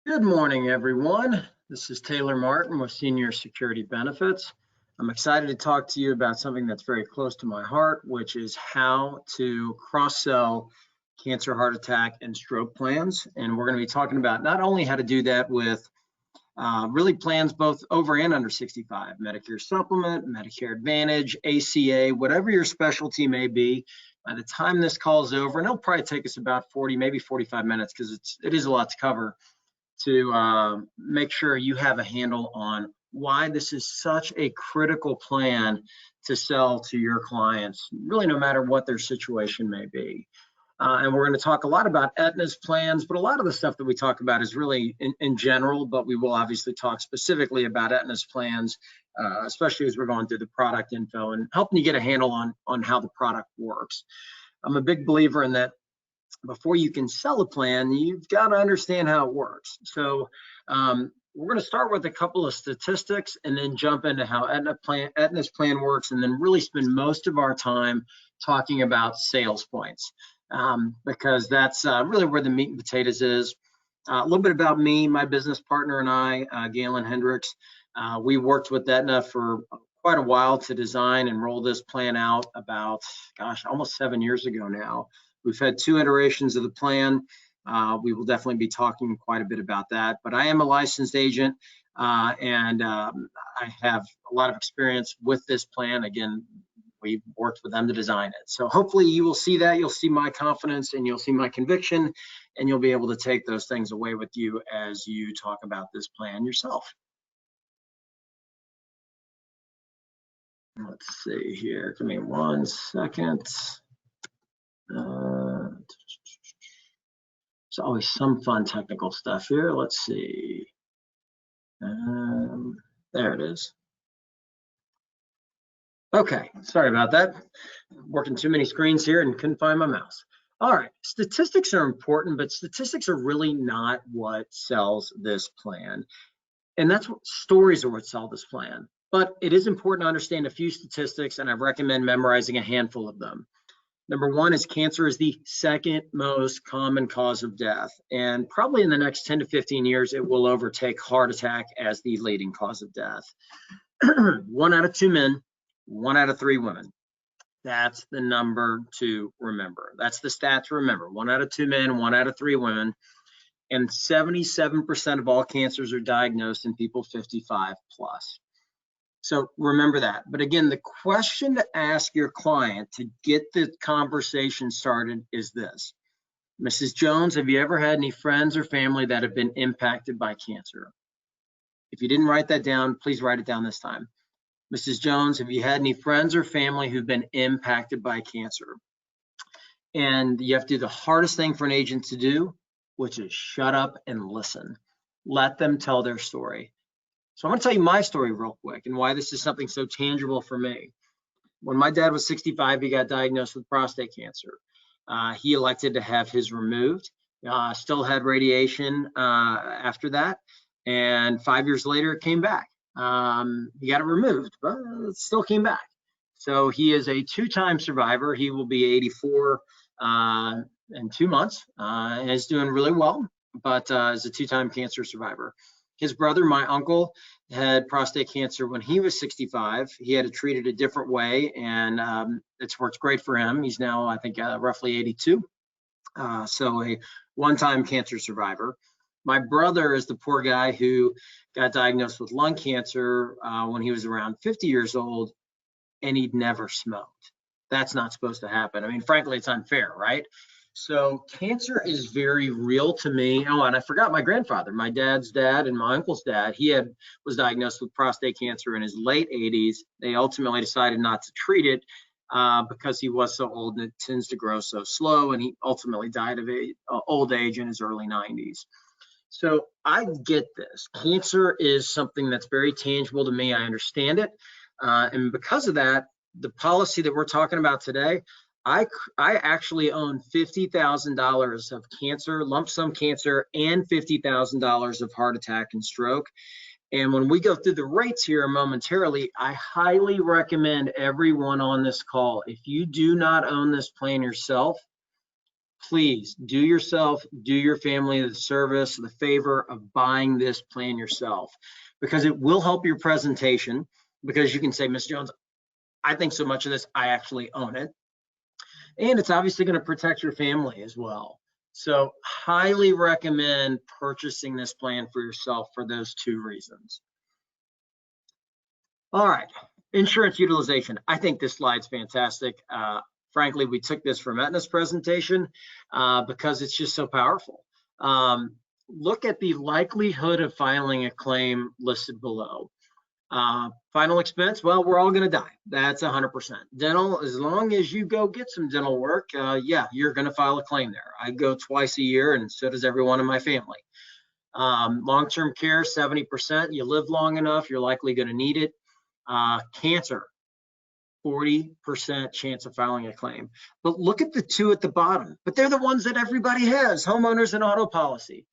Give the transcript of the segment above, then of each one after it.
Good morning, everyone. This is Taylor Martin with Senior Security Benefits. I'm excited to talk to you about something that's very close to my heart, which is how to cross-sell cancer, heart attack, and stroke plans. And we're going to be talking about not only how to do that with really plans both over and under 65, Medicare Supplement, Medicare Advantage, ACA, whatever your specialty may be. By the time this call is over, and it'll probably take us about 40, maybe 45 minutes because it is a lot to cover, to make sure you have a handle on why this is such a critical plan to sell to your clients, really no matter what their situation may be. And we're going to talk a lot about Aetna's plans, but a lot of the stuff that we talk about is really in general, but we will obviously talk specifically about Aetna's plans, especially as we're going through the product info and helping you get a handle on how the product works. I'm a big believer in that before you can sell a plan, you've got to understand how it works. So we're going to start with a couple of statistics and then jump into how Aetna's plan works, and then really spend most of our time talking about sales points, because that's really where the meat and potatoes is. A little bit about me, my business partner and I, Galen Hendricks. We worked with Aetna for quite a while to design and roll this plan out about, almost 7 years ago now. We've had 2 iterations of the plan. We will definitely be talking quite a bit about that, but I am a licensed agent, and I have a lot of experience with this plan. Again, we worked with them to design it. So hopefully you will see that. You'll see my confidence and you'll see my conviction, and you'll be able to take those things away with you as you talk about this plan yourself. Let's see here. Give me 1 second. There's always some fun technical stuff here. Let's see. There it is. Okay, sorry about that. Working too many screens here and couldn't find my mouse. All right, statistics are important, but statistics are really not what sells this plan. And that's what stories are what sell this plan. But it is important to understand a few statistics, and I recommend memorizing a handful of them. Number 1 is cancer is the second most common cause of death. And probably in the next 10 to 15 years, it will overtake heart attack as the leading cause of death. 1 out of 2 men, 1 out of 3 women. That's the number to remember. That's the stat to remember. 1 out of 2 men, 1 out of 3 women. And 77% of all cancers are diagnosed in people 55 plus. So remember that. But again, the question to ask your client to get the conversation started is this: Mrs. Jones, have you ever had any friends or family that have been impacted by cancer? If you didn't write that down, please write it down this time. Mrs. Jones, have you had any friends or family who've been impacted by cancer? And you have to do the hardest thing for an agent to do, which is shut up and listen. Let them tell their story. So I'm going to tell you my story real quick and why this is something so tangible for me. When my dad was 65, he got diagnosed with prostate cancer. He elected to have his removed, still had radiation after that, and 5 years later it came back. He got it removed, but it still came back. So he is a 2-time survivor. He will be 84 in 2 months, and is doing really well, but is a 2-time cancer survivor. His brother, my uncle, had prostate cancer when he was 65. He had to treat it a different way, and it's worked great for him. He's now, I think, roughly 82. So a 1-time cancer survivor. My brother is the poor guy who got diagnosed with lung cancer when he was around 50 years old, and he'd never smoked. That's not supposed to happen. I mean, frankly, it's unfair, right? So cancer is very real to me. Oh, and I forgot my grandfather, my dad's dad and my uncle's dad. He was diagnosed with prostate cancer in his late 80s. They ultimately decided not to treat it because he was so old and it tends to grow so slow. And he ultimately died of old age in his early 90s. So I get this. Cancer is something that's very tangible to me. I understand it. And because of that, the policy that we're talking about today, I actually own $50,000 of cancer, lump sum cancer, and $50,000 of heart attack and stroke. And when we go through the rates here momentarily, I highly recommend everyone on this call, if you do not own this plan yourself, please do yourself, do your family the service, the favor of buying this plan yourself, because it will help your presentation, because you can say, Ms. Jones, I think so much of this, I actually own it. And it's obviously going to protect your family as well. So highly recommend purchasing this plan for yourself for those two reasons. All right, insurance utilization. I think this slide's fantastic. Frankly, we took this from Aetna's presentation because it's just so powerful. Look at the likelihood of filing a claim listed below. Final expense, well, we're all going to die. That's 100%. Dental, as long as you go get some dental work, yeah, you're going to file a claim there. I go twice a year, and so does everyone in my family. Long-term care, 70%. You live long enough, you're likely going to need it. Cancer, 40% chance of filing a claim. But look at the two at the bottom. But they're the ones that everybody has, homeowners and auto policy.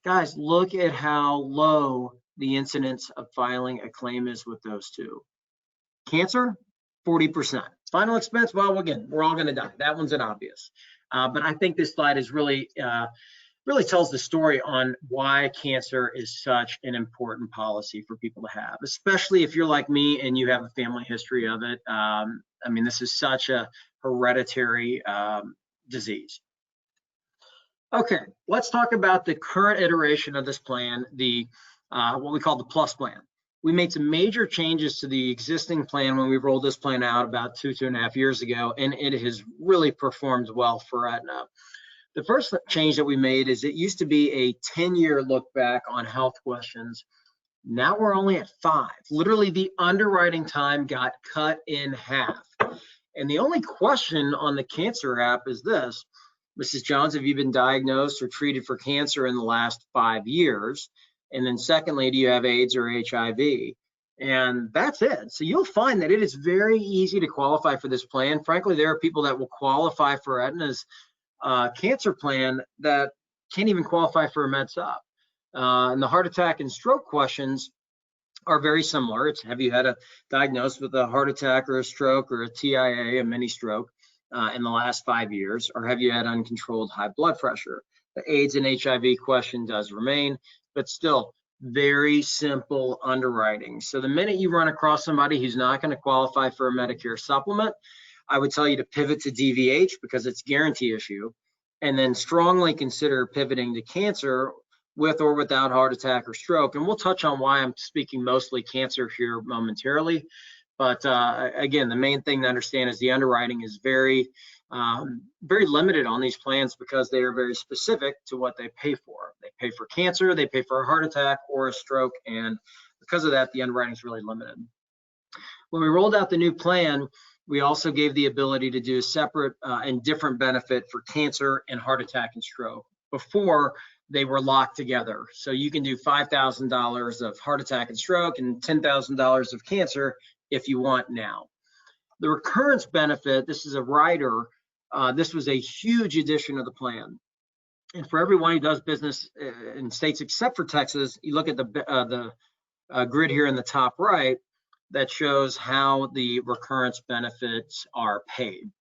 Guys, look at how low the incidence of filing a claim is with those two. Cancer, 40%. Final expense, well, again, we're all going to die. That one's an obvious. But I think this slide is really tells the story on why cancer is such an important policy for people to have, especially if you're like me and you have a family history of it. I mean, this is such a hereditary disease. Okay, let's talk about the current iteration of this plan, the what we call the Plus plan. We made some major changes to the existing plan when we rolled this plan out about 2.5 years ago, and it has really performed well for Aetna. The first change that we made is it used to be a 10-year look back on health questions. Now we're only at 5. Literally, the underwriting time got cut in half. And the only question on the cancer app is this: Mrs. Jones, have you been diagnosed or treated for cancer in the last 5 years? And then secondly, do you have AIDS or HIV? And that's it. So you'll find that it is very easy to qualify for this plan. Frankly, there are people that will qualify for Aetna's cancer plan that can't even qualify for a med sup. And the heart attack and stroke questions are very similar. It's, have you had a diagnosed with a heart attack or a stroke or a TIA, a mini stroke, in the last 5 years, or have you had uncontrolled high blood pressure? The AIDS and HIV question does remain, but still very simple underwriting. So the minute you run across somebody who's not going to qualify for a Medicare supplement, I would tell you to pivot to DVH because it's guarantee issue, and then strongly consider pivoting to cancer with or without heart attack or stroke. And we'll touch on why I'm speaking mostly cancer here momentarily. But again, the main thing to understand is the underwriting is very limited on these plans because they are very specific to what they pay for. They pay for cancer, they pay for a heart attack or a stroke, and because of that, the underwriting is really limited. When we rolled out the new plan, we also gave the ability to do a separate and different benefit for cancer and heart attack and stroke. Before, they were locked together. So you can do $5,000 of heart attack and stroke and $10,000 of cancer if you want now. The recurrence benefit, this is a rider. This was a huge addition of the plan. And for everyone who does business in states except for Texas, you look at the grid here in the top right that shows how the recurrence benefits are paid.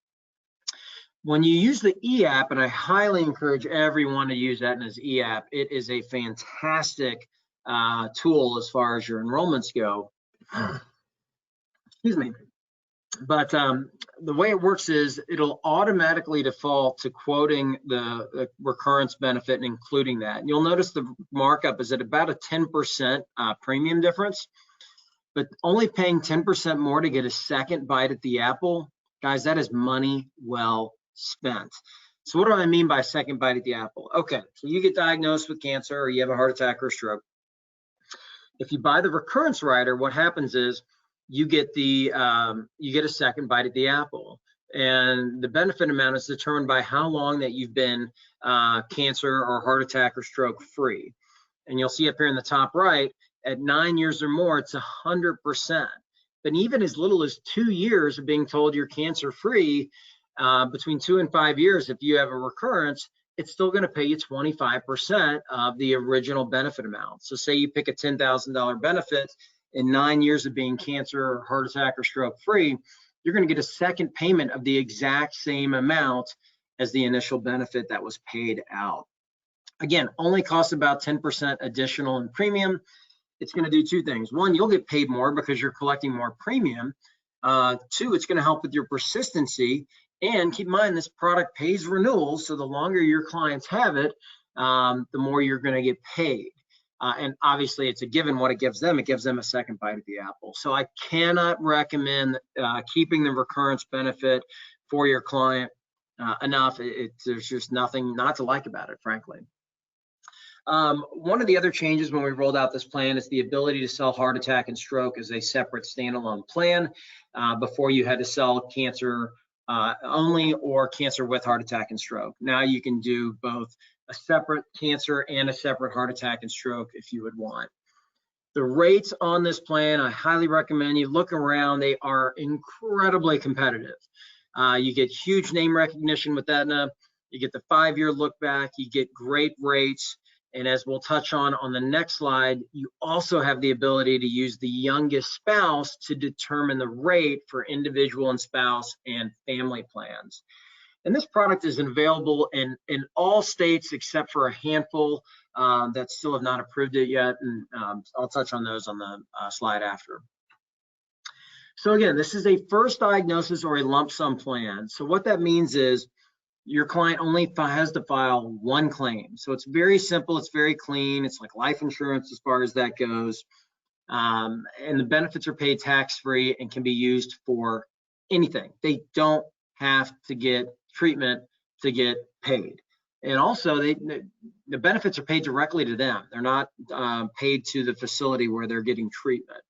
When you use the e-app, and I highly encourage everyone to use Aetna's e-app, it is a fantastic tool as far as your enrollments go. Excuse me. But the way it works is it'll automatically default to quoting the recurrence benefit and including that. And you'll notice the markup is at about a 10% premium difference, but only paying 10% more to get a second bite at the apple, guys, that is money well spent. So what do I mean by second bite at the apple? Okay, so you get diagnosed with cancer or you have a heart attack or a stroke. If you buy the recurrence rider, what happens is you get a second bite at the apple, and the benefit amount is determined by how long that you've been cancer or heart attack or stroke free. And you'll see up here in the top right, at 9 years or more, it's 100%. But even as little as 2 years of being told you're cancer free, between 2 and 5 years, if you have a recurrence, it's still going to pay you 25% of the original benefit amount. So say you pick a $10,000 benefit in 9 years of being cancer or heart attack or stroke free, you're going to get a second payment of the exact same amount as the initial benefit that was paid out. Again, only costs about 10% additional in premium. It's going to do two things. One, you'll get paid more because you're collecting more premium. Two, it's going to help with your persistency. And keep in mind, this product pays renewals, so the longer your clients have it, the more you're going to get paid. And obviously, it's a given what it gives them. It gives them a second bite of the apple. So I cannot recommend keeping the recurrence benefit for your client enough. There's just nothing not to like about it, frankly. One of the other changes when we rolled out this plan is the ability to sell heart attack and stroke as a separate standalone plan. Before you had to sell cancer only or cancer with heart attack and stroke. Now you can do both a separate cancer and a separate heart attack and stroke if you would want. The rates on this plan, I highly recommend you look around. They are incredibly competitive. You get huge name recognition with Aetna. You get the 5-year look back. You get great rates. And as we'll touch on the next slide, you also have the ability to use the youngest spouse to determine the rate for individual and spouse and family plans. And this product is available in all states except for a handful that still have not approved it yet. And I'll touch on those on the slide after. So again, this is a first diagnosis or a lump sum plan. So what that means is your client only has to file one claim. So it's very simple, it's very clean, it's like life insurance as far as that goes. And the benefits are paid tax-free and can be used for anything. They don't have to get treatment to get paid. And also, the benefits are paid directly to them. They're not paid to the facility where they're getting treatment.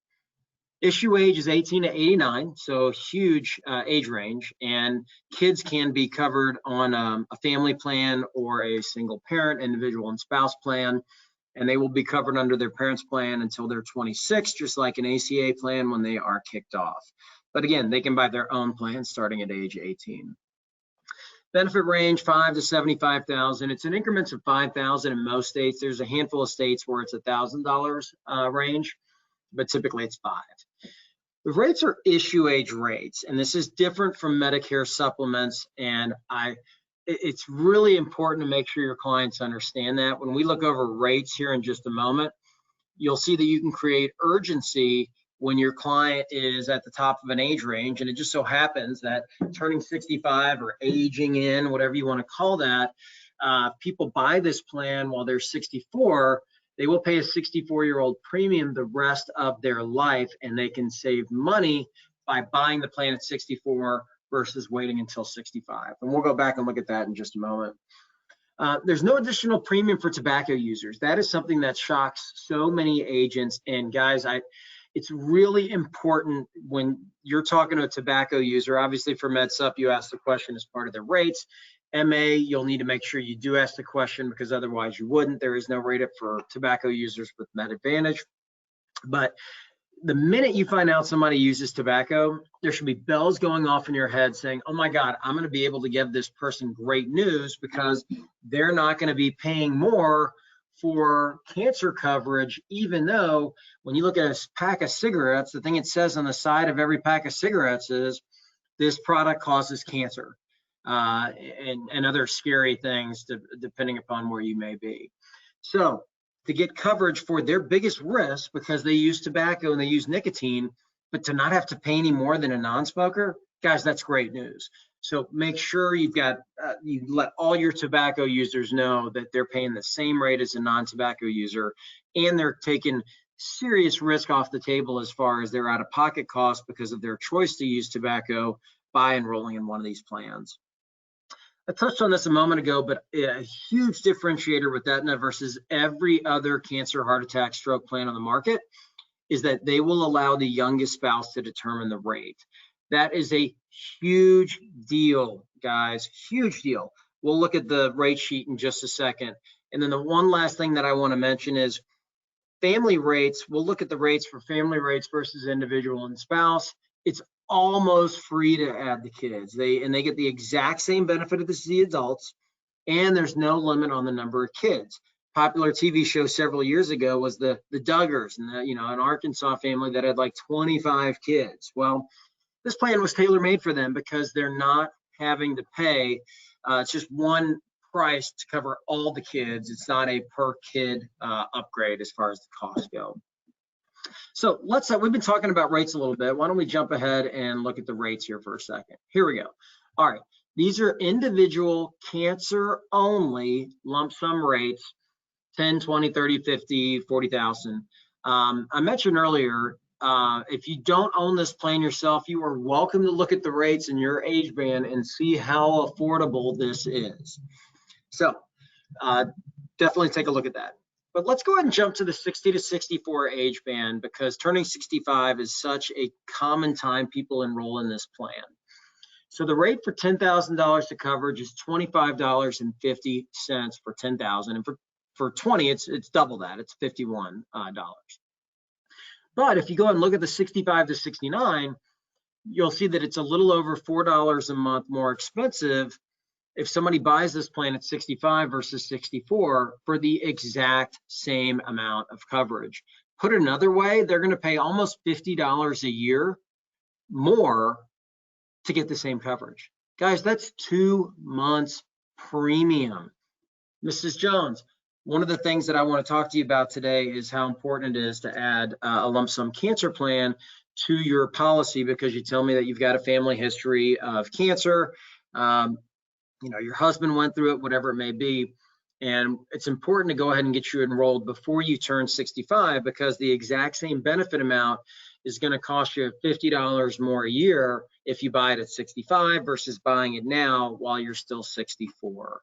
Issue age is 18 to 89, so huge age range, and kids can be covered on a family plan or a single parent, individual and spouse plan, and they will be covered under their parents' plan until they're 26, just like an ACA plan when they are kicked off. But again, they can buy their own plan starting at age 18. Benefit range $5,000 to $75,000. It's in increments of $5,000 in most states. There's a handful of states where it's $1,000 range, but typically it's $5,000. The rates are issue age rates, and this is different from Medicare supplements. And it's really important to make sure your clients understand that. When we look over rates here in just a moment, you'll see that you can create urgency when your client is at the top of an age range. And it just so happens that turning 65 or aging in, whatever you want to call that, people buy this plan while they're 64. They will pay a 64-year-old premium the rest of their life, and they can save money by buying the plan at 64 versus waiting until 65. And we'll go back and look at that in just a moment. There's no additional premium for tobacco users. That is something that shocks so many agents. And guys, it's really important when you're talking to a tobacco user. Obviously for MedSup, you ask the question as part of the rates. MA, you'll need to make sure you do ask the question because otherwise you wouldn't. There is no rate up for tobacco users with Med Advantage. But the minute you find out somebody uses tobacco, there should be bells going off in your head saying, oh my God, I'm going to be able to give this person great news because they're not going to be paying more for cancer coverage, even though when you look at a pack of cigarettes, the thing it says on the side of every pack of cigarettes is this product causes cancer. And other scary things depending upon where you may be. So to get coverage for their biggest risk because they use tobacco and they use nicotine, but to not have to pay any more than a non-smoker, guys, that's great news. So make sure you've got, you let all your tobacco users know that they're paying the same rate as a non-tobacco user, and they're taking serious risk off the table as far as their out-of-pocket costs because of their choice to use tobacco by enrolling in one of these plans. I touched on this a moment ago, but a huge differentiator with Aetna versus every other cancer, heart attack, stroke plan on the market is that they will allow the youngest spouse to determine the rate. That is a huge deal, guys, huge deal. We'll look at the rate sheet in just a second. And then the one last thing that I want to mention is family rates. We'll look at the rates for family rates versus individual and spouse. It's almost free to add the kids. They get the exact same benefit as the adults, and there's no limit on the number of kids. Popular TV show several years ago was the Duggars, and an Arkansas family that had like 25 kids. Well, this plan was tailor-made for them because they're not having to pay It's just one price to cover all the kids. It's not a per kid upgrade as far as the costs go. So we've been talking about rates a little bit. Why don't we jump ahead and look at the rates here for a second? Here we go. All right, these are individual cancer only lump sum rates, 10, 20, 30, 50, 40,000. I mentioned earlier, if you don't own this plan yourself, you are welcome to look at the rates in your age band and see how affordable this is. So definitely take a look at that. But let's go ahead and jump to the 60 to 64 age band, because turning 65 is such a common time people enroll in this plan. So the rate for $10,000 to coverage is $25.50 for 10,000, and for 20, it's double that. It's $51. But if you go and look at the 65 to 69, you'll see that it's a little over $4 a month more expensive if somebody buys this plan at 65 versus 64 for the exact same amount of coverage. Put another way, they're going to pay almost $50 a year more to get the same coverage. Guys, that's 2 months premium. Mrs. Jones, one of the things that I want to talk to you about today is how important it is to add a lump sum cancer plan to your policy, because you tell me that you've got a family history of cancer. Your husband went through it, whatever it may be. And it's important to go ahead and get you enrolled before you turn 65, because the exact same benefit amount is going to cost you $50 more a year if you buy it at 65 versus buying it now while you're still 64.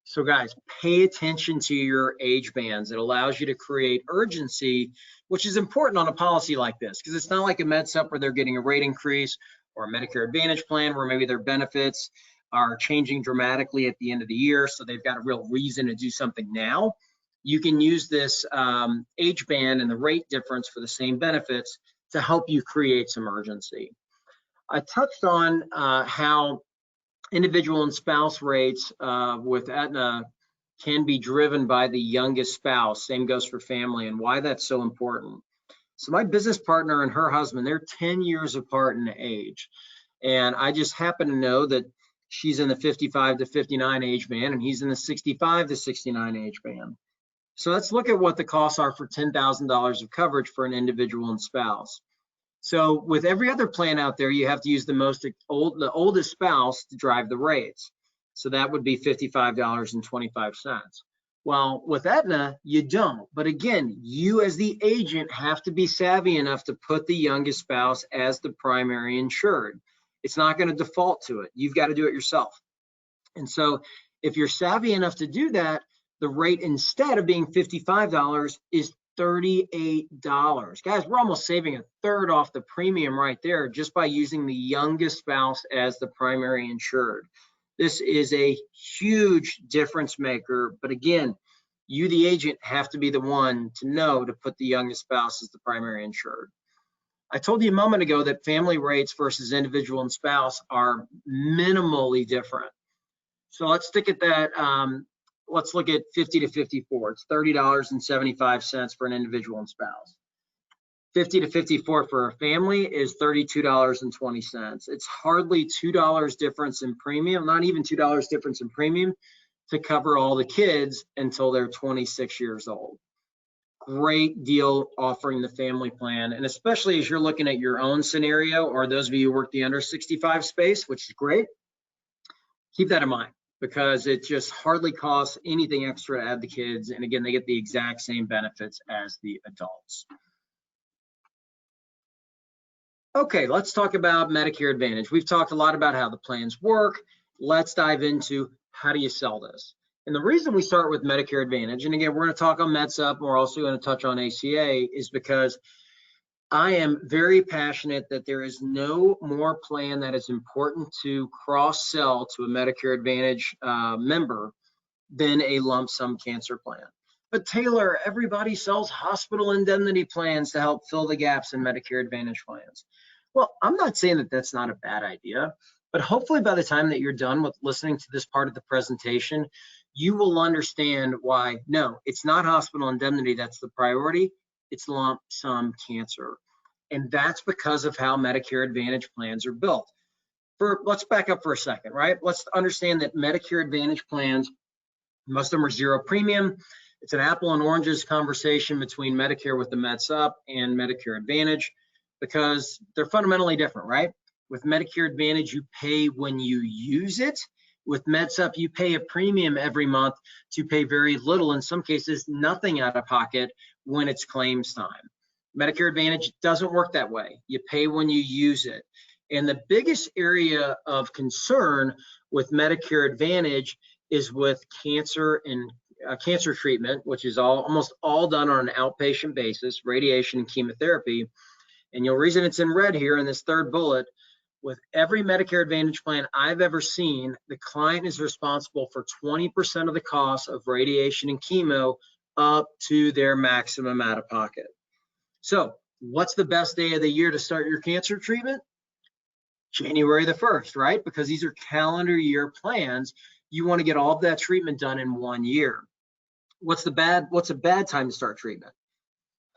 So guys, pay attention to your age bands. It allows you to create urgency, which is important on a policy like this, because it's not like a MedSup where they're getting a rate increase, or a Medicare Advantage plan where maybe their benefits are changing dramatically at the end of the year, so they've got a real reason to do something now. You can use this age band and the rate difference for the same benefits to help you create some urgency. I touched on how individual and spouse rates with Aetna can be driven by the youngest spouse. Same goes for family, and why that's so important. So my business partner and her husband, they're 10 years apart in age. And I just happen to know that she's in the 55 to 59 age band and he's in the 65 to 69 age band. So let's look at what the costs are for $10,000 of coverage for an individual and spouse. So with every other plan out there, you have to use the oldest spouse to drive the rates. So that would be $55.25. Well, with Aetna, you don't. But again, you as the agent have to be savvy enough to put the youngest spouse as the primary insured. It's not going to default to it. You've got to do it yourself. And so if you're savvy enough to do that, the rate instead of being $55 is $38. Guys, we're almost saving a third off the premium right there just by using the youngest spouse as the primary insured. This is a huge difference maker. But again, you, the agent, have to be the one to know to put the youngest spouse as the primary insured. I told you a moment ago that family rates versus individual and spouse are minimally different. So let's stick at that. Let's look at 50 to 54. It's $30.75 for an individual and spouse. 50 to 54 for a family is $32.20. It's hardly $2 difference in premium, not even $2 difference in premium to cover all the kids until they're 26 years old. Great deal offering the family plan, and especially as you're looking at your own scenario, or those of you who work the under 65 space, which is great, keep that in mind, because it just hardly costs anything extra to add the kids. And again, they get the exact same benefits as the adults. Okay, let's talk about Medicare Advantage. We've talked a lot about how the plans work. Let's dive into how do you sell this. And the reason we start with Medicare Advantage, and again, we're going to talk on MedSup, and we're also going to touch on ACA, is because I am very passionate that there is no more plan that is important to cross-sell to a Medicare Advantage member than a lump sum cancer plan. But Taylor, everybody sells hospital indemnity plans to help fill the gaps in Medicare Advantage plans. Well, I'm not saying that that's not a bad idea, but hopefully by the time that you're done with listening to this part of the presentation, you will understand why, no, it's not hospital indemnity that's the priority, it's lump sum cancer. And that's because of how Medicare Advantage plans are built. let's back up for a second, right? Let's understand that Medicare Advantage plans, most of them are zero premium. It's an apple and oranges conversation between Medicare with the MedSup and Medicare Advantage because they're fundamentally different, right? With Medicare Advantage, you pay when you use it. With MedSup, you pay a premium every month to pay very little, in some cases, nothing out of pocket when it's claims time. Medicare Advantage doesn't work that way. You pay when you use it. And the biggest area of concern with Medicare Advantage is with cancer and cancer treatment, which is almost all done on an outpatient basis, radiation and chemotherapy. And you'll reason it's in red here in this third bullet. With every Medicare Advantage plan I've ever seen, the client is responsible for 20% of the cost of radiation and chemo up to their maximum out of pocket. So what's the best day of the year to start your cancer treatment? January the 1st, right? Because these are calendar year plans. You want to get all of that treatment done in 1 year. What's a bad time to start treatment?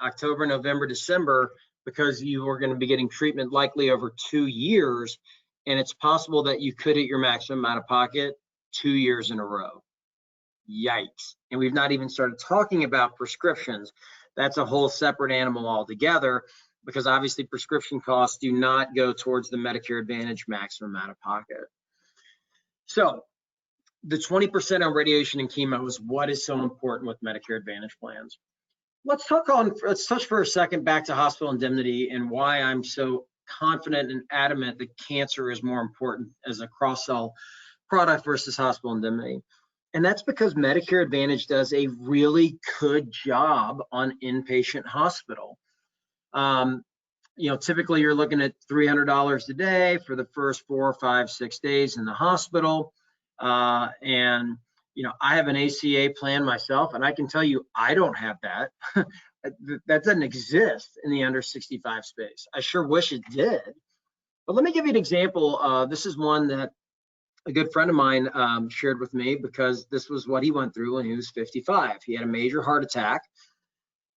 October, November, December, because you are going to be getting treatment likely over 2 years, and it's possible that you could hit your maximum out of pocket 2 years in a row. Yikes. And we've not even started talking about prescriptions. That's a whole separate animal altogether, because obviously prescription costs do not go towards the Medicare Advantage maximum out of pocket. So the 20% on radiation and chemo is what is so important with Medicare Advantage plans. Let's touch for a second back to hospital indemnity and why I'm so confident and adamant that cancer is more important as a cross-sell product versus hospital indemnity. And that's because Medicare Advantage does a really good job on inpatient hospital. Typically you're looking at $300 a day for the first 4, 5, 6 days in the hospital. I have an ACA plan myself, and I can tell you I don't have that. That doesn't exist in the under 65 space. I sure wish it did. But let me give you an example. This is one that a good friend of mine shared with me, because this was what he went through when he was 55. He had a major heart attack,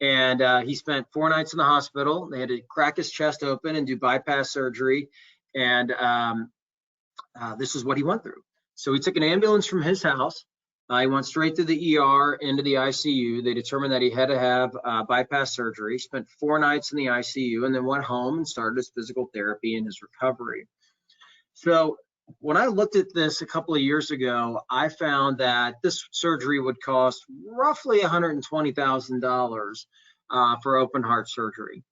and he spent 4 nights in the hospital. They had to crack his chest open and do bypass surgery, and this is what he went through. So he took an ambulance from his house. He went straight to the ER into the ICU. They determined that he had to have bypass surgery, spent 4 nights in the ICU, and then went home and started his physical therapy and his recovery. So when I looked at this a couple of years ago, I found that this surgery would cost roughly $120,000 for open heart surgery.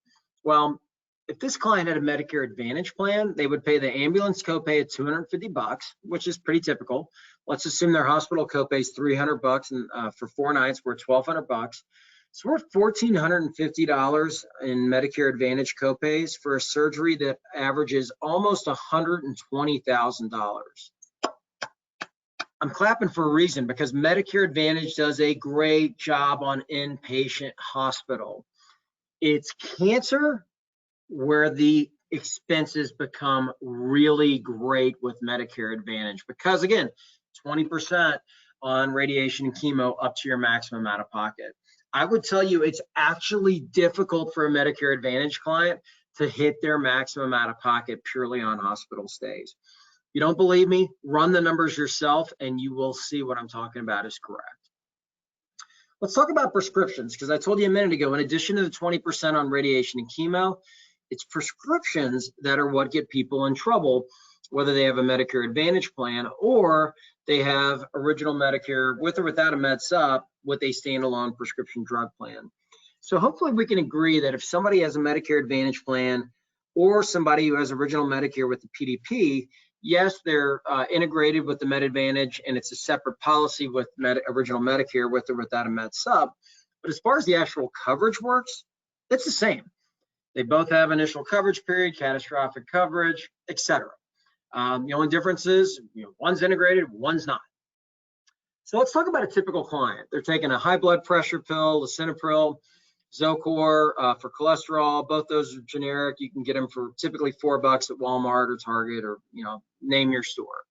Well, if this client had a Medicare Advantage plan, they would pay the ambulance copay at $250, which is pretty typical. Let's assume their hospital copay is $300, and for 4 nights, we're $1,200. So we're $1,450 in Medicare Advantage copays for a surgery that averages almost $120,000. I'm clapping for a reason, because Medicare Advantage does a great job on inpatient hospital. It's cancer where the expenses become really great with Medicare Advantage, because again, 20% on radiation and chemo up to your maximum out of pocket. I would tell you it's actually difficult for a Medicare Advantage client to hit their maximum out of pocket purely on hospital stays. You don't believe me? Run the numbers yourself and you will see what I'm talking about is correct. Let's talk about prescriptions, because I told you a minute ago, in addition to the 20% on radiation and chemo, it's prescriptions that are what get people in trouble, whether they have a Medicare Advantage plan or they have original Medicare with or without a MedSup with a standalone prescription drug plan. So hopefully we can agree that if somebody has a Medicare Advantage plan or somebody who has original Medicare with the PDP, yes, they're integrated with the Med Advantage and it's a separate policy with original Medicare with or without a MedSup. But as far as the actual coverage works, it's the same. They both have initial coverage period, catastrophic coverage, etc. The only difference is, one's integrated, one's not. So let's talk about a typical client. They're taking a high blood pressure pill, lisinopril, Zocor for cholesterol. Both those are generic. You can get them for typically $4 at Walmart or Target or, name your store.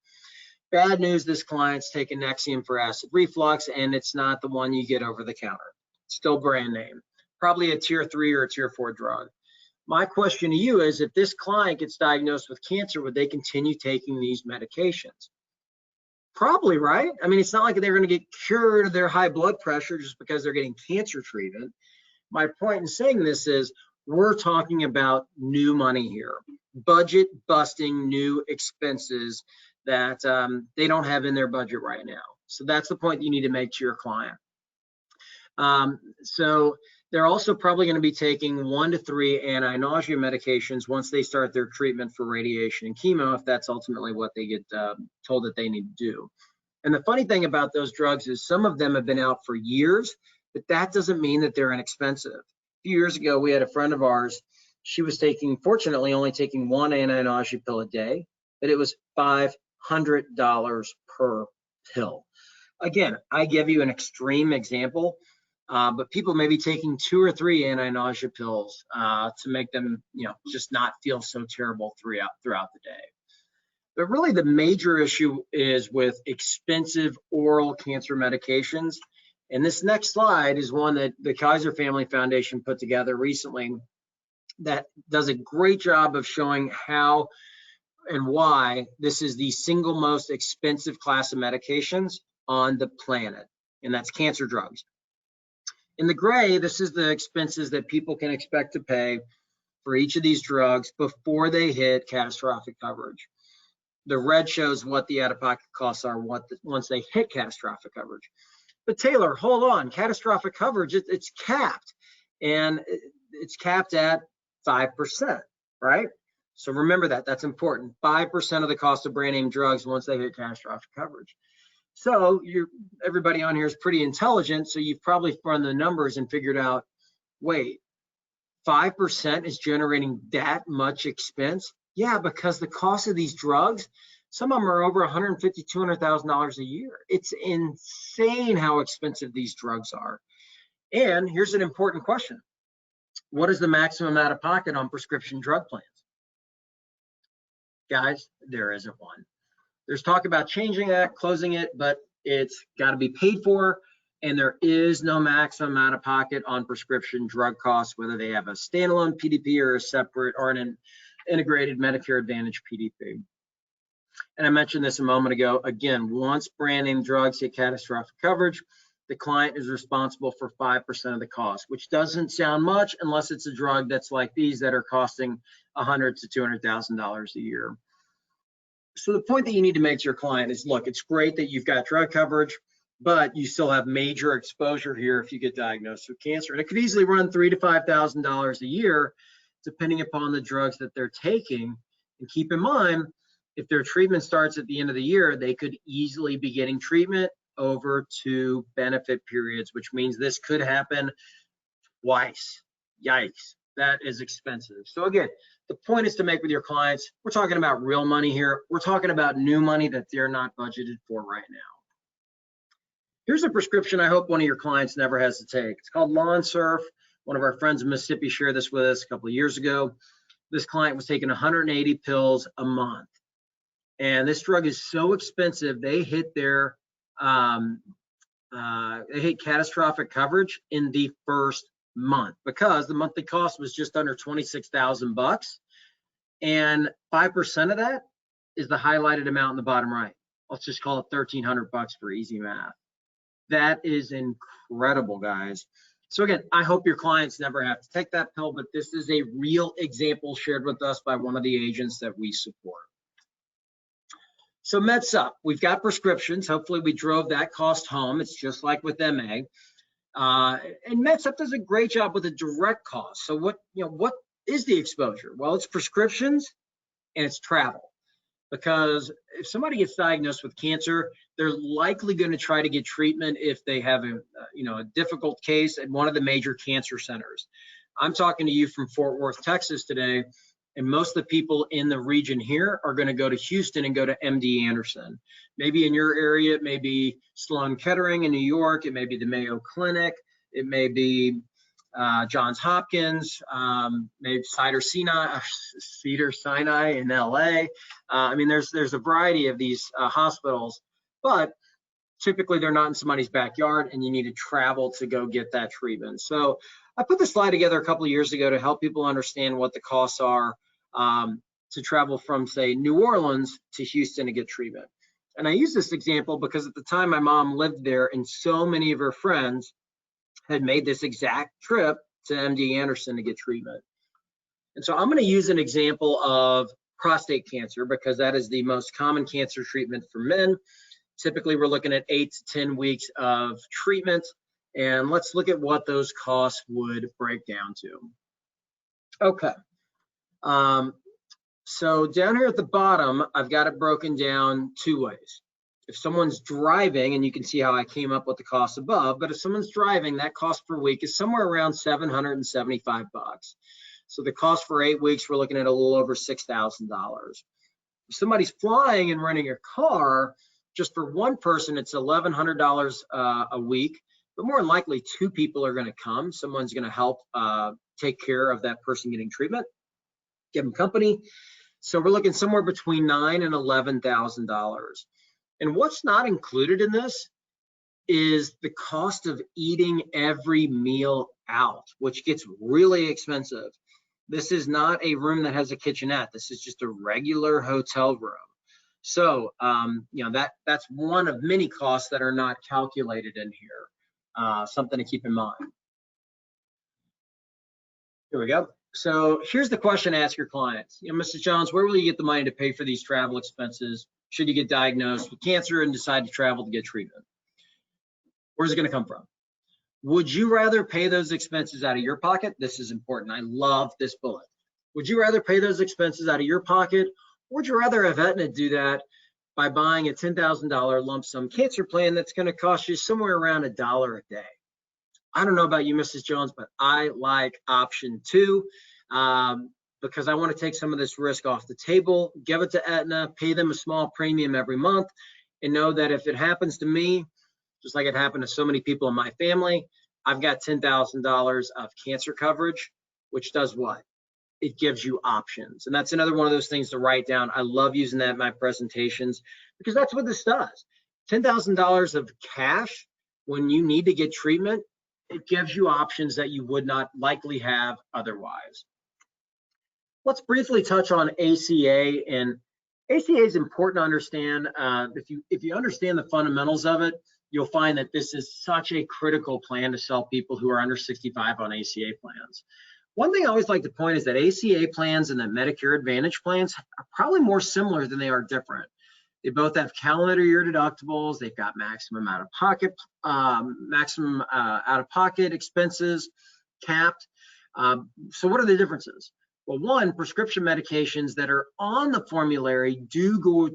Bad news, this client's taking Nexium for acid reflux, and it's not the one you get over the counter. Still brand name. Probably a tier 3 or a tier 4 drug. My question to you is, if this client gets diagnosed with cancer, would they continue taking these medications? Probably, right? I mean, it's not like they're going to get cured of their high blood pressure just because they're getting cancer treatment. My point in saying this is we're talking about new money here, budget busting new expenses that they don't have in their budget right now. So that's the point you need to make to your client. So they're also probably going to be taking 1 to 3 anti-nausea medications once they start their treatment for radiation and chemo, if that's ultimately what they get told that they need to do. And the funny thing about those drugs is some of them have been out for years, but that doesn't mean that they're inexpensive. A few years ago, we had a friend of ours. She was fortunately, only taking 1 anti-nausea pill a day, but it was $500 per pill. Again, I give you an extreme example, but people may be taking 2 or 3 anti-nausea pills to make them, just not feel so terrible throughout the day. But really the major issue is with expensive oral cancer medications. And this next slide is one that the Kaiser Family Foundation put together recently that does a great job of showing how and why this is the single most expensive class of medications on the planet, and that's cancer drugs. In the gray, this is the expenses that people can expect to pay for each of these drugs before they hit catastrophic coverage. The red shows what the out-of-pocket costs are once they hit catastrophic coverage. But Taylor, hold on, catastrophic coverage, it's capped, and it's capped at 5%, right? So remember that's important. 5% of the cost of brand name drugs once they hit catastrophic coverage. So everybody on here is pretty intelligent, so you've probably run the numbers and figured out, wait, 5% is generating that much expense? Yeah, because the cost of these drugs, some of them are over $150,000, $200,000 a year. It's insane how expensive these drugs are. And here's an important question. What is the maximum out of pocket on prescription drug plans? Guys, there isn't one. There's talk about changing that, closing it, but it's got to be paid for, and there is no maximum out of pocket on prescription drug costs, whether they have a standalone PDP or a separate or an integrated Medicare Advantage PDP. And I mentioned this a moment ago. Again, once brand name drugs hit catastrophic coverage, the client is responsible for 5% of the cost, which doesn't sound much unless it's a drug that's like these that are costing $100,000 to $200,000 a year. So the point that you need to make to your client is, look, it's great that you've got drug coverage, but you still have major exposure here if you get diagnosed with cancer. And it could easily run $3,000 to $5,000 a year, depending upon the drugs that they're taking. And keep in mind, if their treatment starts at the end of the year, they could easily be getting treatment over 2 benefit periods, which means this could happen twice. Yikes, that is expensive. So again, the point is to make with your clients, we're talking about real money here. We're talking about new money that they're not budgeted for right now. Here's a prescription I hope one of your clients never has to take. It's called Lawn Surf. One of our friends in Mississippi shared this with us a couple of years ago. This client was taking 180 pills a month. And this drug is so expensive, they hit their catastrophic coverage in the first month because the monthly cost was just under $26,000, and 5% of that is the highlighted amount in the bottom right. Let's just call it $1,300 for easy math. That is incredible, guys. So again, I hope your clients never have to take that pill, but this is a real example shared with us by one of the agents that we support. So MedSup, we've got prescriptions. Hopefully we drove that cost home. It's just like with MA. And MedSup does a great job with the direct cost. So what is the exposure? Well, it's prescriptions and it's travel. Because if somebody gets diagnosed with cancer, they're likely going to try to get treatment if they have a difficult case at one of the major cancer centers. I'm talking to you from Fort Worth, Texas today, and most of the people in the region here are going to go to Houston and go to MD Anderson. Maybe in your area, it may be Sloan Kettering in New York, it may be the Mayo Clinic, it may be Johns Hopkins, maybe Cedars-Sinai in LA. I mean, there's a variety of these hospitals, but typically they're not in somebody's backyard and you need to travel to go get that treatment. So I put this slide together a couple of years ago to help people understand what the costs are to travel from, say, New Orleans to Houston to get treatment. And I use this example because at the time my mom lived there and so many of her friends had made this exact trip to MD Anderson to get treatment. And so I'm going to use an example of prostate cancer because that is the most common cancer treatment for men. Typically, we're looking at 8 to 10 weeks of treatment. And let's look at what those costs would break down to. Okay. So down here at the bottom, I've got it broken down 2 ways. If someone's driving, and you can see how I came up with the cost above, but if someone's driving, that cost per week is somewhere around $775. So the cost for 8 weeks, we're looking at a little over $6,000. If somebody's flying and renting a car, just for one person, it's $1,100 a week, but more than likely 2 people are going to come. Someone's going to help take care of that person getting treatment, give them company. So we're looking somewhere between $9,000 and $11,000. And what's not included in this is the cost of eating every meal out, which gets really expensive. This is not a room that has a kitchenette. This is just a regular hotel room. So, that's one of many costs that are not calculated in here. Something to keep in mind. Here we go. So here's the question to ask your clients. Mrs. Jones, where will you get the money to pay for these travel expenses should you get diagnosed with cancer and decide to travel to get treatment? Where's it going to come from? Would you rather pay those expenses out of your pocket? This is important. I love this bullet. Would you rather pay those expenses out of your pocket, or would you rather have Aetna do that by buying a $10,000 lump sum cancer plan that's going to cost you somewhere around $1 a day? I don't know about you, Mrs. Jones, but I like option 2 because I want to take some of this risk off the table, give it to Aetna, pay them a small premium every month, and know that if it happens to me, just like it happened to so many people in my family, I've got $10,000 of cancer coverage, which does what? It gives you options. And that's another one of those things to write down. I love using that in my presentations because that's what this does. $10,000 of cash when you need to get treatment, it gives you options that you would not likely have otherwise. Let's briefly touch on ACA. And ACA is important to understand. If you understand the fundamentals of it, you'll find that this is such a critical plan to sell people who are under 65 on ACA plans. One thing I always like to point is that ACA plans and the Medicare Advantage plans are probably more similar than they are different. They both have calendar year deductibles. They've got maximum out-of-pocket expenses capped. So what are the differences? Well, one, prescription medications that are on the formulary do go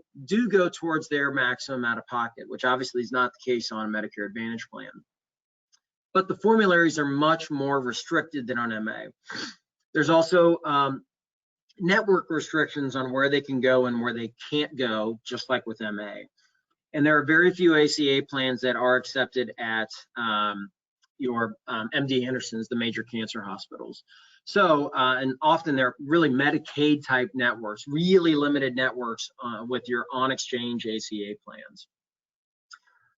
towards their maximum out-of-pocket, which obviously is not the case on a Medicare Advantage plan. But the formularies are much more restricted than on MA. There's also network restrictions on where they can go and where they can't go, just like with MA. And there are very few ACA plans that are accepted at your MD Anderson's, the major cancer hospitals. So, and often they're really Medicaid type networks, really limited networks with your on-exchange ACA plans.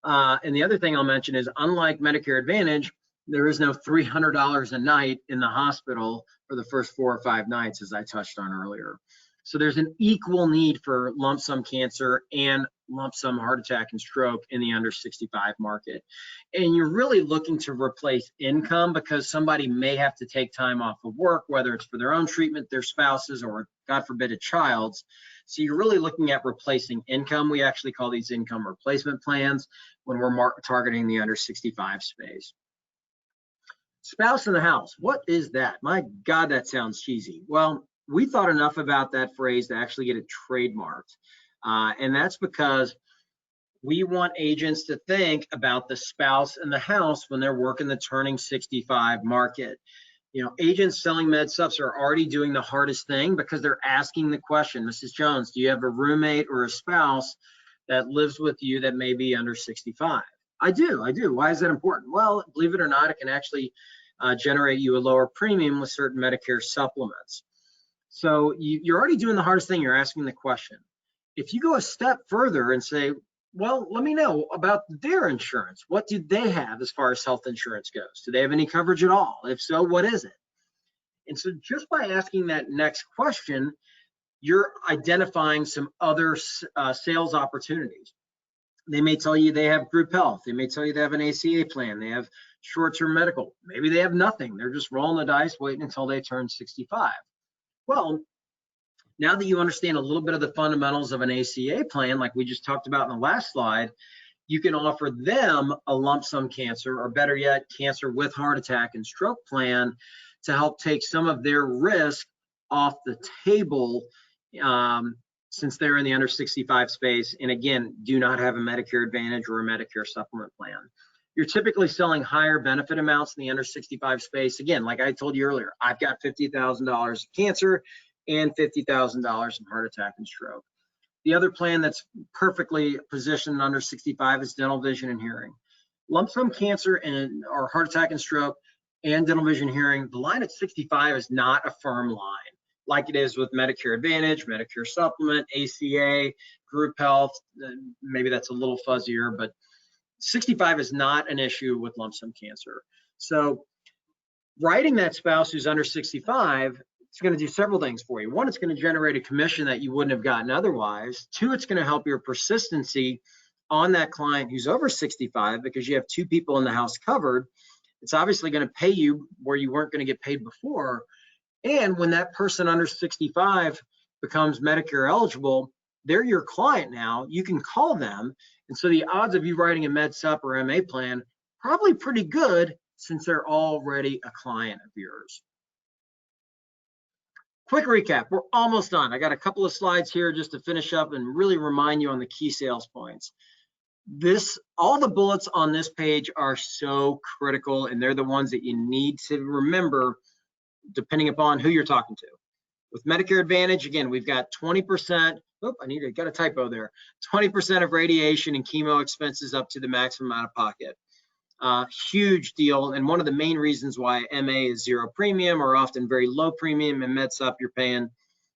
And the other thing I'll mention is, unlike Medicare Advantage, there is no $300 a night in the hospital for the first 4 or 5 nights, as I touched on earlier. So there's an equal need for lump sum cancer and lump sum heart attack and stroke in the under 65 market. And you're really looking to replace income because somebody may have to take time off of work, whether it's for their own treatment, their spouses, or God forbid a child's. So you're really looking at replacing income. We actually call these income replacement plans when we're targeting the under 65 space. Spouse in the house, what is that? My God, that sounds cheesy. Well, we thought enough about that phrase to actually get it trademarked. And that's because we want agents to think about the spouse in the house when they're working the turning 65 market. Agents selling med subs are already doing the hardest thing because they're asking the question, Mrs. Jones, do you have a roommate or a spouse that lives with you that may be under 65? I do. Why is that important? Well, believe it or not, it can actually generate you a lower premium with certain Medicare supplements. So you're already doing the hardest thing. You're asking the question. If you go a step further and say, Well, let me know about their insurance. What do they have as far as health insurance goes? Do they have any coverage at all? If so, what is it? And so just by asking that next question, you're identifying some other sales opportunities. They may tell you they have group health. They may tell you they have an ACA plan. They have short-term medical. Maybe they have nothing. They're just rolling the dice, waiting until they turn 65. Well, now that you understand a little bit of the fundamentals of an ACA plan, like we just talked about in the last slide, you can offer them a lump sum cancer, or better yet, cancer with heart attack and stroke plan, to help take some of their risk off the table, since they're in the under 65 space, and again, do not have a Medicare Advantage or a Medicare supplement plan. You're typically selling higher benefit amounts in the under 65 space. Again, like I told you earlier, I've got $50,000 of cancer and $50,000 in heart attack and stroke. The other plan that's perfectly positioned under 65 is dental, vision, and hearing. Lump sum cancer or heart attack and stroke and dental, vision, hearing, the line at 65 is not a firm line like it is with Medicare Advantage, Medicare Supplement, ACA, group health. Maybe that's a little fuzzier, but 65 is not an issue with lump sum cancer. So writing that spouse who's under 65, it's going to do several things for you. One, it's going to generate a commission that you wouldn't have gotten otherwise. Two, it's going to help your persistency on that client who's over 65, because you have two people in the house covered. It's obviously going to pay you where you weren't going to get paid before. And when that person under 65 becomes Medicare eligible, they're your client now. You can call them. And so the odds of you writing a Med Supp or MA plan, probably pretty good, since they're already a client of yours. Quick recap, we're almost done. I got a couple of slides here just to finish up and really remind you on the key sales points. All the bullets on this page are so critical, and they're the ones that you need to remember depending upon who you're talking to. With Medicare Advantage, again, we've got 20%, got a typo there, 20% of radiation and chemo expenses up to the maximum out of pocket. Huge deal, and one of the main reasons why MA is zero premium, or often very low premium, and Med Supp you're paying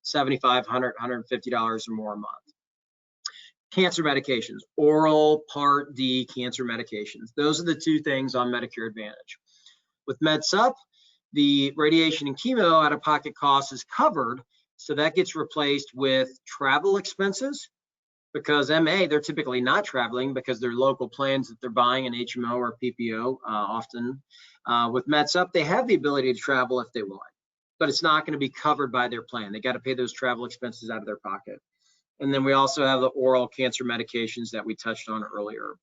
$75, $100, $150 or more a month. Cancer medications, oral Part D cancer medications. Those are the two things on Medicare Advantage. With Med Supp, the radiation and chemo out-of-pocket cost is covered, so that gets replaced with travel expenses, because MA, they're typically not traveling because they're local plans that they're buying an HMO or PPO often. With Med Supp, they have the ability to travel if they want, but it's not going to be covered by their plan. They got to pay those travel expenses out of their pocket. And then we also have the oral cancer medications that we touched on earlier.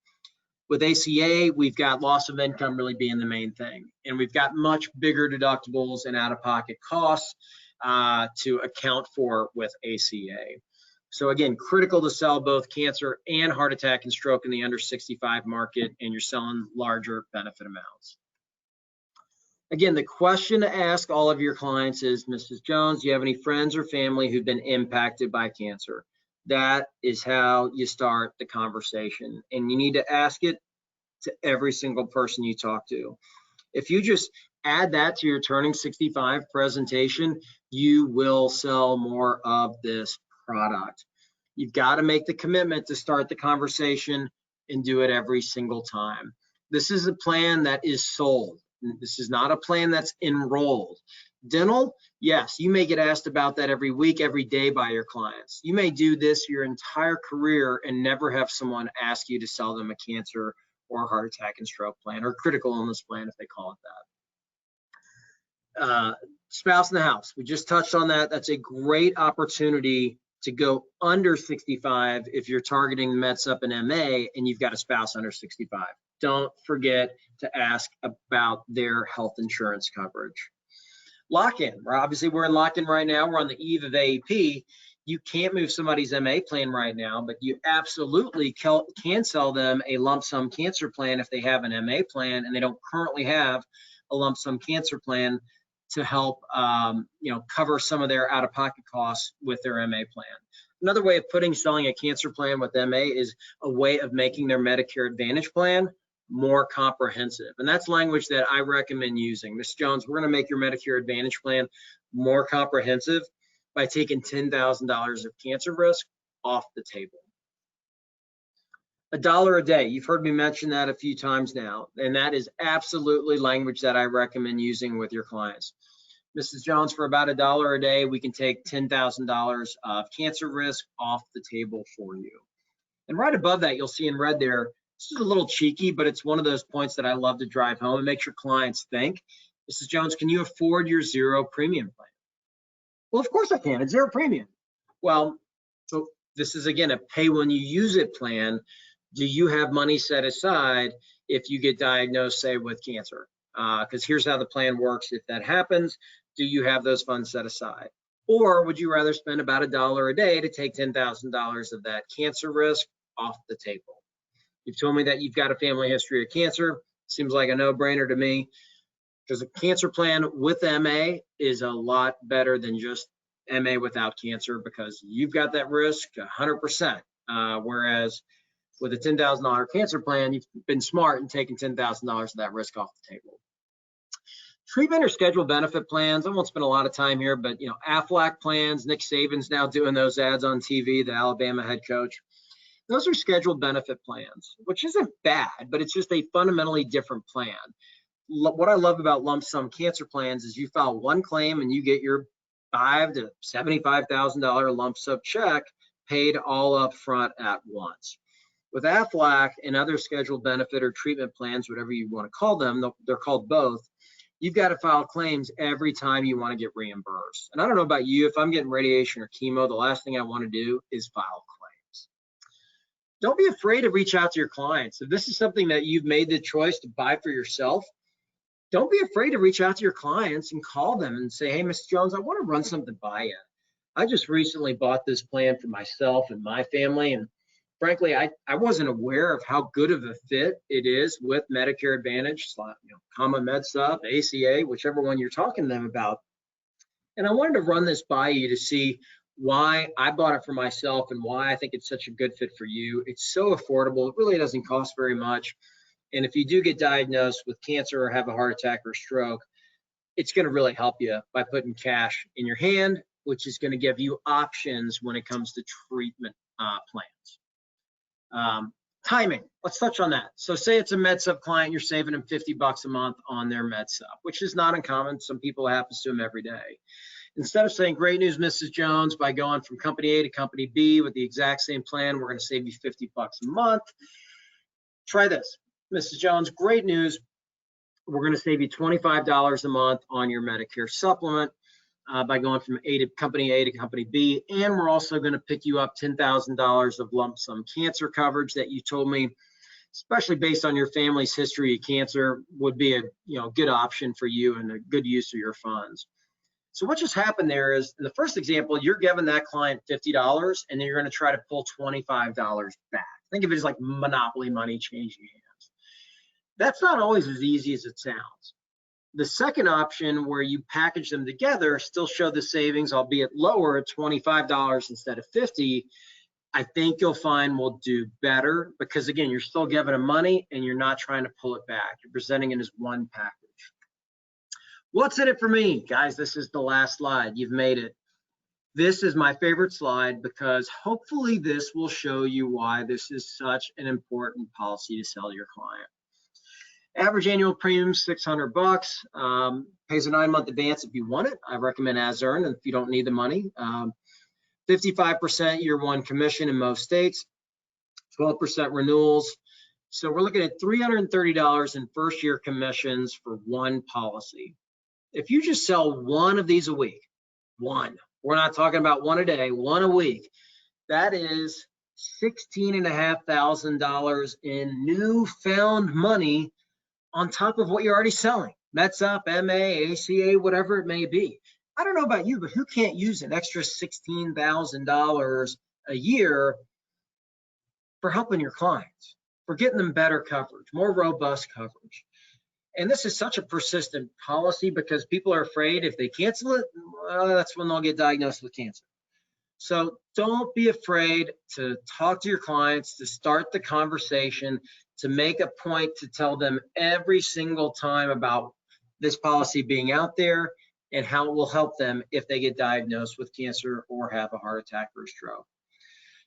With ACA, we've got loss of income really being the main thing. And we've got much bigger deductibles and out-of-pocket costs to account for with ACA. So again, critical to sell both cancer and heart attack and stroke in the under 65 market, and you're selling larger benefit amounts. Again, the question to ask all of your clients is, Mrs. Jones, do you have any friends or family who've been impacted by cancer? That is how you start the conversation, and you need to ask it to every single person you talk to. If you just add that to your turning 65 presentation, you will sell more of this product. You've got to make the commitment to start the conversation and do it every single time. This is a plan that is sold. This is not a plan that's enrolled. Dental, yes, you may get asked about that every week, every day by your clients. You may do this your entire career and never have someone ask you to sell them a cancer or heart attack and stroke plan, or critical illness plan if they call it that. Spouse in the house, we just touched on that. That's a great opportunity to go under 65 if you're targeting Med Supp and MA and you've got a spouse under 65. Don't forget to ask about their health insurance coverage. Lock-in, we're in lock-in right now. We're on the eve of AEP. You can't move somebody's MA plan right now, but you absolutely can sell them a lump sum cancer plan if they have an MA plan and they don't currently have a lump sum cancer plan to help cover some of their out-of-pocket costs with their MA plan. Another way of selling a cancer plan with MA is a way of making their Medicare Advantage plan more comprehensive. And that's language that I recommend using. Ms. Jones, we're going to make your Medicare Advantage plan more comprehensive by taking $10,000 of cancer risk off the table. $1 a day. You've heard me mention that a few times now, and that is absolutely language that I recommend using with your clients. Mrs. Jones, for about $1 a day, we can take $10,000 of cancer risk off the table for you. And right above that, you'll see in red there, this is a little cheeky, but it's one of those points that I love to drive home and make your clients think. Mrs. Jones, can you afford your zero premium plan? Well, of course I can. It's zero premium. Well, so this is, again, a pay when you use it plan. Do you have money set aside if you get diagnosed, say, with cancer? Because here's how the plan works. If that happens, do you have those funds set aside? Or would you rather spend about $1 a day to take $10,000 of that cancer risk off the table? You've told me that you've got a family history of cancer. Seems like a no-brainer to me, because a cancer plan with MA is a lot better than just MA without cancer, because you've got that risk 100%. Whereas with a $10,000 cancer plan, you've been smart and taken $10,000 of that risk off the table. Treatment or scheduled benefit plans, I won't spend a lot of time here, but AFLAC plans, Nick Saban's now doing those ads on TV, the Alabama head coach. Those are scheduled benefit plans, which isn't bad, but it's just a fundamentally different plan. What I love about lump sum cancer plans is you file one claim and you get your $5,000 to $75,000 lump sum check paid all up front at once. With AFLAC and other scheduled benefit or treatment plans, whatever you want to call them, they're called both. You've got to file claims every time you want to get reimbursed. And I don't know about you, if I'm getting radiation or chemo, the last thing I want to do is file claims. Don't be afraid to reach out to your clients. If this is something that you've made the choice to buy for yourself, don't be afraid to reach out to your clients and call them and say, hey, Mr. Jones, I want to run something by you. I just recently bought this plan for myself and my family, and frankly, I wasn't aware of how good of a fit it is with Medicare Advantage, MedSup, ACA, whichever one you're talking to them about. And I wanted to run this by you to see why I bought it for myself and why I think it's such a good fit for you. It's so affordable. It really doesn't cost very much. And if you do get diagnosed with cancer or have a heart attack or stroke, it's going to really help you by putting cash in your hand, which is going to give you options when it comes to treatment plans. Timing, let's touch on that. So say it's a MedSup client, you're saving them $50 a month on their MedSup, which is not uncommon. Some people happen to them every day. Instead of saying, great news, Mrs. Jones, by going from company A to company B with the exact same plan, we're going to save you $50 a month. Try this. Mrs. Jones, great news. We're going to save you $25 a month on your Medicare supplement by going from company A to company B. And we're also going to pick you up $10,000 of lump sum cancer coverage that you told me, especially based on your family's history of cancer, would be a good option for you and a good use of your funds. So what just happened there is, in the first example, you're giving that client $50 and then you're going to try to pull $25 back. Think of it as like monopoly money changing hands. That's not always as easy as it sounds. The second option, where you package them together, still show the savings, albeit lower at $25 instead of $50, I think you'll find will do better, because again, you're still giving them money and you're not trying to pull it back. You're presenting it as one package. What's in it for me? Guys, this is the last slide. You've made it. This is my favorite slide, because hopefully this will show you why this is such an important policy to sell to your client. Average annual premium, $600. Pays a 9-month advance if you want it. I recommend as earned if you don't need the money. 55% year one commission in most states, 12% renewals. So we're looking at $330 in first year commissions for one policy. If you just sell one of these a week, one, we're not talking about one a day, one a week, that is $16,500 in newfound money on top of what you're already selling. MedSup, MA, ACA, whatever it may be. I don't know about you, but who can't use an extra $16,000 a year for helping your clients, for getting them better coverage, more robust coverage? And this is such a persistent policy, because people are afraid if they cancel it, well, that's when they'll get diagnosed with cancer. So don't be afraid to talk to your clients, to start the conversation, to make a point to tell them every single time about this policy being out there and how it will help them if they get diagnosed with cancer or have a heart attack or a stroke.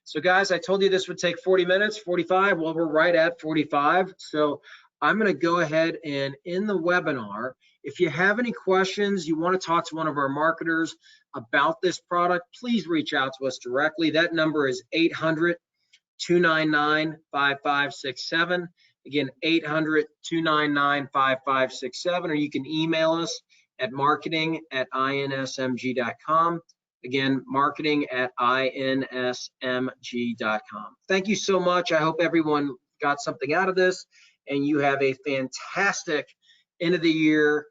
So guys, I told you this would take 40 minutes, 45. Well, we're right at 45. So I'm going to go ahead and end the webinar. If you have any questions, you want to talk to one of our marketers about this product, please reach out to us directly. That number is 800-299-5567. Again, 800-299-5567, or you can email us at marketing@insmg.com. Again, marketing@insmg.com. Thank you so much. I hope everyone got something out of this, and you have a fantastic end of the year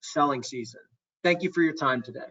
selling season. Thank you for your time today.